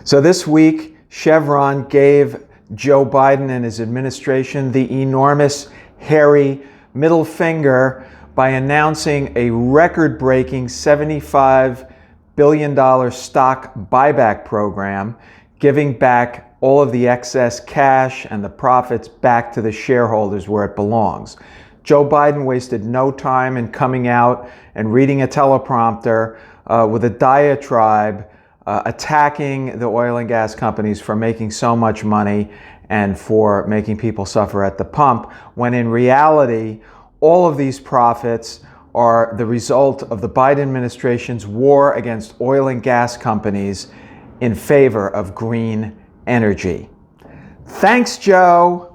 So this week, Chevron gave Joe Biden and his administration the enormous, hairy middle finger by announcing a record-breaking $75 billion stock buyback program, giving back all of the excess cash and the profits back to the shareholders where it belongs. Joe Biden wasted no time in coming out and reading a teleprompter with a diatribe attacking the oil and gas companies for making so much money and for making people suffer at the pump, when in reality, all of these profits are the result of the Biden administration's war against oil and gas companies in favor of green energy. Thanks, Joe.